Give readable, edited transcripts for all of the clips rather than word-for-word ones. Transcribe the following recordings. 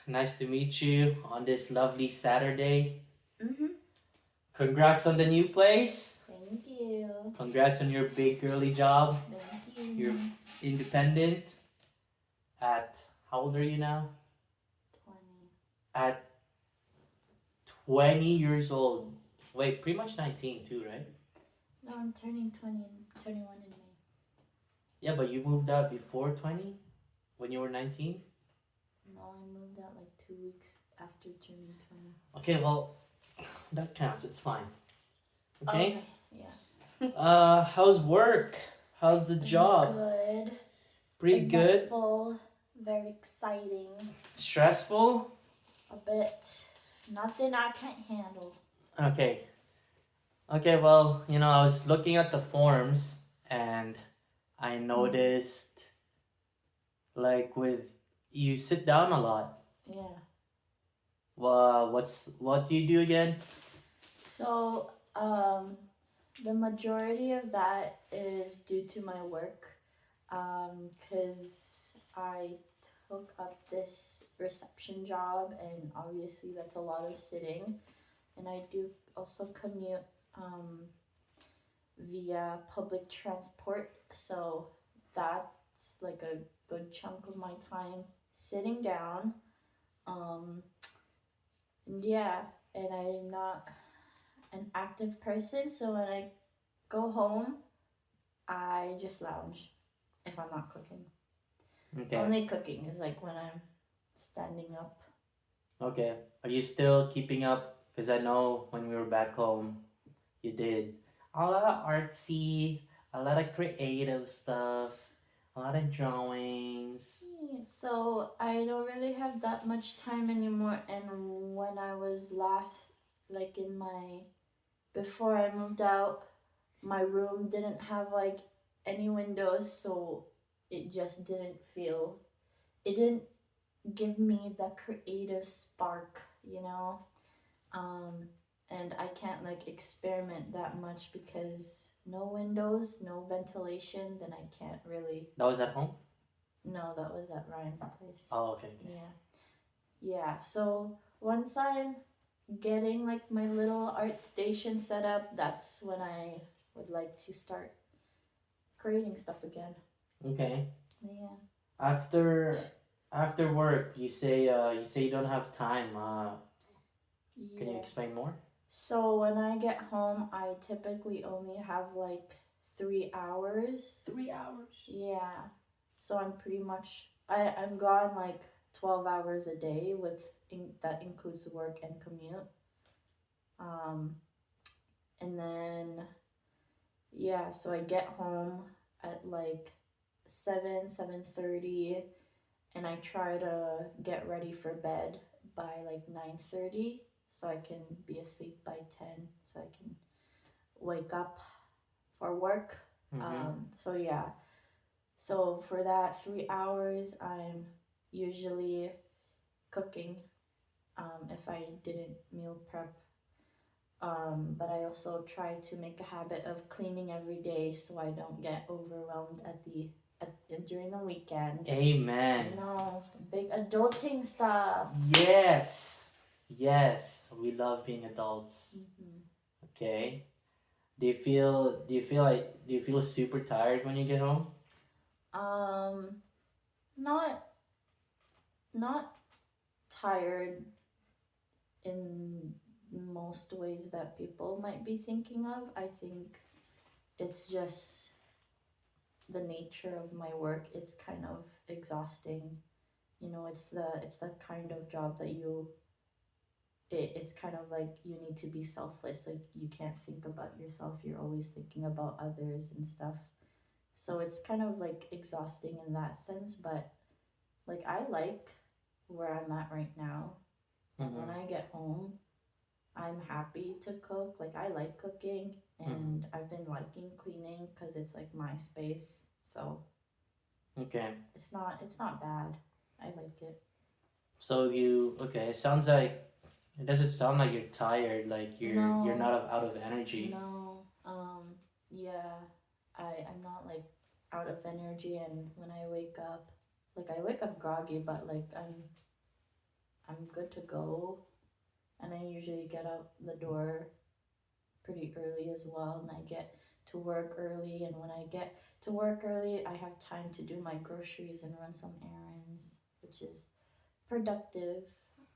Nice to meet you on this lovely Saturday. Mm-hmm. Congrats on the new place. Thank you. Congrats on your big girly job. Thank you. You're independent at, how old are you now? 20. At 20 years old. Wait, pretty much 19 too, right? No, I'm turning 20 and 21 in May. Yeah, but you moved out before 20? When you were 19? No, I moved out like 2 weeks after turning 20. Okay, well, that counts. It's fine. Okay? Okay, yeah. How's work? How's the job? Good. Pretty good. Eventful. Very exciting. Stressful? A bit. Nothing I can't handle. Okay. Okay, well, I was looking at the forms and I noticed like with you sit down a lot. Yeah. What do you do again? So, the majority of that is due to my work, because I took up this reception job, and obviously that's a lot of sitting, and I do also commute via public transport, so that's like a good chunk of my time sitting down. Um, and yeah, and I'm not an active person, so when I go home, I just lounge if I'm not cooking. Okay. Only cooking is like when I'm standing up. Okay. Are you still keeping up? Because I know when we were back home, you did a lot of artsy, a lot of creative stuff, a lot of drawings. So I don't really have that much time anymore. And when I was last, like in my, before I moved out, my room didn't have like any windows, so it just didn't feel, it didn't give me the creative spark, you know? Um, and I can't like experiment that much because no windows, no ventilation, then I can't really. That was at home? No, that was at Ryan's place. Oh, okay. Yeah. Yeah. So once I'm getting like my little art station set up, that's when I would like to start creating stuff again. Okay. Yeah. After work, you say you don't have time. Can you Yeah. explain more? So when I get home, I typically only have like 3 hours. 3 hours. Yeah. So I'm pretty much, I'm gone like 12 hours a day that includes work and commute. Um, and then yeah, so I get home at like 7:30, and I try to get ready for bed by like 9:30 so I can be asleep by 10 so I can wake up for work. So yeah, so for that 3 hours, I'm usually cooking, if I didn't meal prep. But I also try to make a habit of cleaning every day so I don't get overwhelmed during the weekend. Amen. No, big adulting stuff. Yes. Yes. We love being adults. Mm-hmm. Okay. Do you feel super tired when you get home? Um, not not tired in most ways that people might be thinking of. I think it's just the nature of my work. It's kind of exhausting. You know, it's the kind of job that it's kind of like you need to be selfless. Like you can't think about yourself. You're always thinking about others and stuff. So it's kind of like exhausting in that sense, but like I like where I'm at right now. And when I get home, I'm happy to cook. Like I like cooking, and I've been liking cleaning because it's like my space. So Okay. it's not bad. I like it. So okay, sounds like it doesn't sound like you're tired, like you're No, not out of energy. no. Yeah. I'm not like out of energy, and when I wake up, like I wake up groggy, but like I'm good to go. And I usually get out the door pretty early as well, and I get to work early. And when I get to work early, I have time to do my groceries and run some errands, which is productive.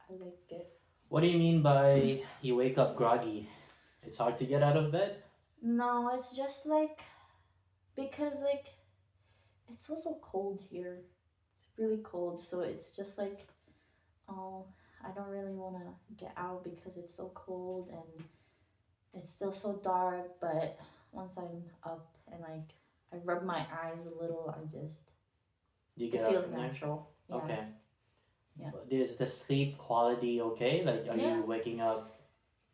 I like it. What do you mean by you wake up groggy? It's hard to get out of bed? No, it's just like because like it's also cold here. It's really cold, so it's just like, oh, I don't really want to get out because it's so cold and it's still so dark. But once I'm up and like I rub my eyes a little, I just You get it up feels from there? natural. Yeah, Okay. yeah, Is the sleep quality okay? Like, are yeah, you waking up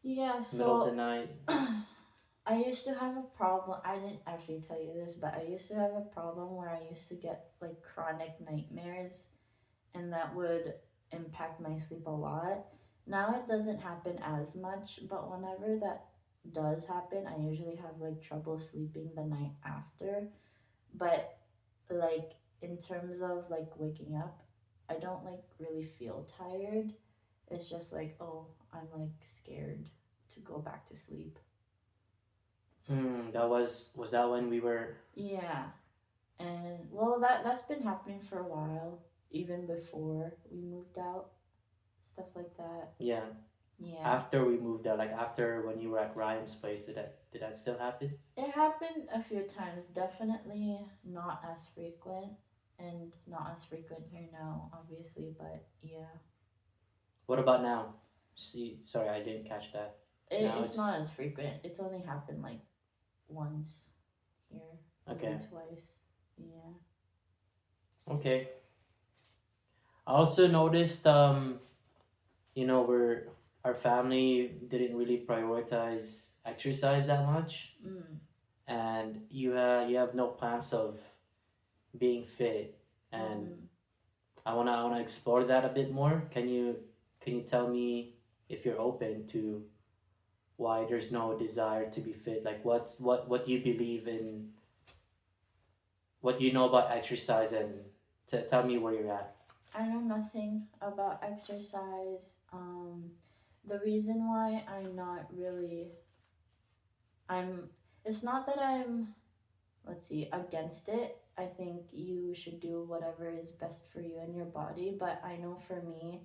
yeah. middle of the So night? I used to have a problem. I didn't actually tell you this, but I used to have a problem where I used to get like chronic nightmares, and that would impact my sleep a lot. Now it doesn't happen as much, but whenever that does happen, I usually have like trouble sleeping the night after. But like in terms of like waking up, I don't like really feel tired. It's just like, oh, I'm like scared to go back to sleep. That was that when we were. Yeah. And well, that's been happening for a while, even before we moved out, stuff like that. Yeah. Yeah. After we moved out, like after when you were at Ryan's place, did that still happen? It happened a few times, definitely not as frequent, and not as frequent here now, obviously, but yeah. What about now? See, sorry, I didn't catch that. Now It's not it's as frequent. It's only happened like once here, maybe okay. twice. Yeah. Okay. I also noticed, we're our family didn't really prioritize exercise that much, Mm. and you have no plans of being fit, and Mm-hmm. I wanna explore that a bit more. Can you tell me if you're open to why there's no desire to be fit? Like what do you believe in? What do you know about exercise, and tell me where you're at. I know nothing about exercise. The reason why I'm not really, I'm, it's not that I'm, let's see, against it. I think you should do whatever is best for you and your body. But I know for me,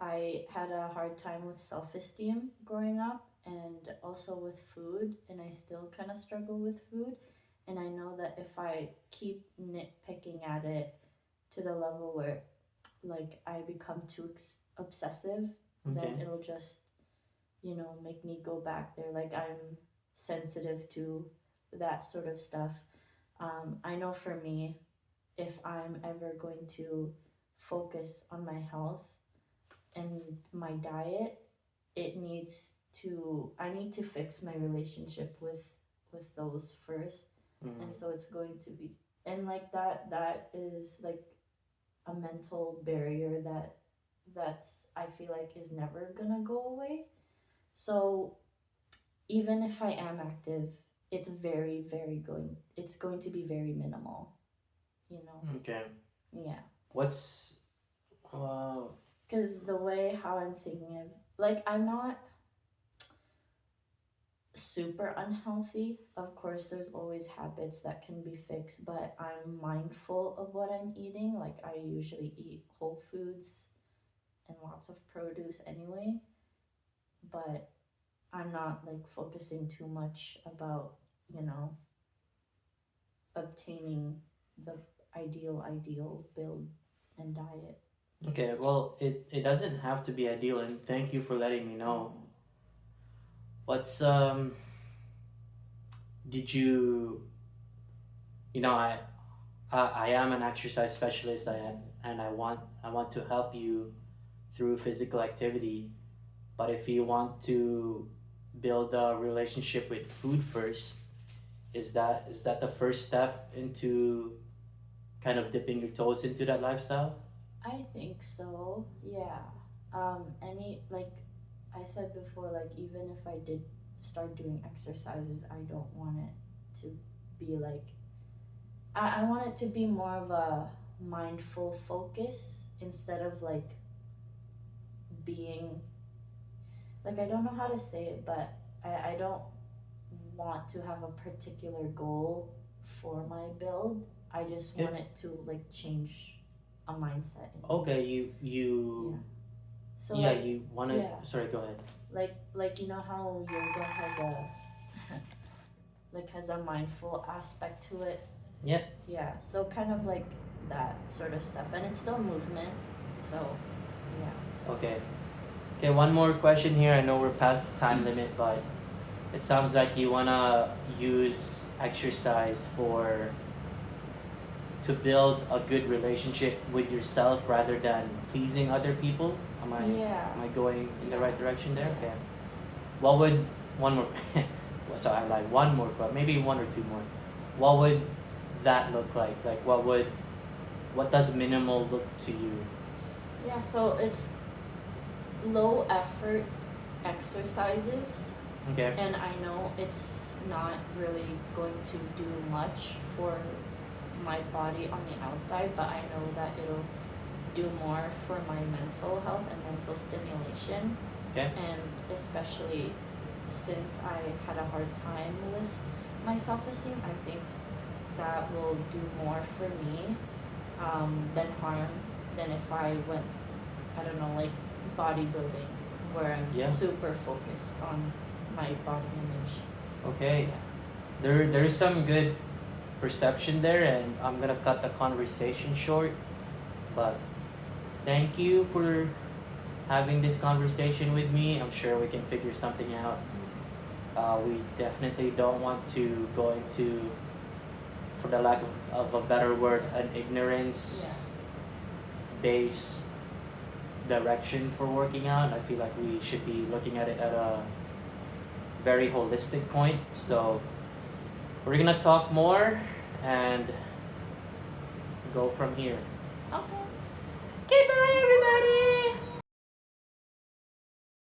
I had a hard time with self esteem growing up and also with food. And I still kind of struggle with food. And I know that if I keep nitpicking at it to the level where like I become too obsessive, then Okay. it'll just, make me go back there. Like I'm sensitive to that sort of stuff. I know for me, if I'm ever going to focus on my health and my diet, I need to fix my relationship with those first. And Mm. so it's going to be, and like that is like a mental barrier that's I feel like is never gonna go away. So even if I am active, it's going to be very minimal, you know. Okay. Yeah. What's uh Because the way how I'm thinking of, like, I'm not super unhealthy. Of course, there's always habits that can be fixed, but I'm mindful of what I'm eating. Like, I usually eat whole foods and lots of produce anyway, but I'm not like focusing too much about, you know, obtaining the ideal build and diet. okay, well it doesn't have to be ideal, and thank you for letting me know. What's did you know I am an exercise specialist. And I want to help you through physical activity. But if you want to build a relationship with food first, is that the first step into kind of dipping your toes into that lifestyle? I think so. Yeah. Any like I said before, like even if I did start doing exercises, I don't want it to be like I want it to be more of a mindful focus instead of like being like, I don't know how to say it, but I don't want to have a particular goal for my build. I just Yeah. want it to like change a mindset in me. Okay, you So yeah, like, you wanna. yeah, Sorry, go ahead. like you know how yoga has a like has a mindful aspect to it. Yeah. Yeah, so kind of like that sort of stuff, and it's still movement. So yeah. Okay. Okay, one more question here. I know we're past the time limit, but it sounds like you wanna use exercise to build a good relationship with yourself rather than pleasing other people. Am I Yeah. am I going in the right direction there? Yeah. Okay. What would one more? So I like one more, but maybe one or two more. What would that look like? Like what does minimal look to you? Yeah, so it's low effort exercises, Okay. and I know it's not really going to do much for my body on the outside, but I know that it'll do more for my mental health and mental stimulation. Okay. And especially since I had a hard time with my self-esteem, I think that will do more for me than harm than if I went, I don't know, like bodybuilding, where I'm Yeah. super focused on my body image. Okay. Yeah. There's some good perception there, and I'm gonna cut the conversation short. But thank you for having this conversation with me. I'm sure we can figure something out. We definitely don't want to go into, for the lack of a better word, an ignorance Yeah. based direction for working out. I feel like we should be looking at it at a very holistic point. So we're gonna talk more and go from here. Okay.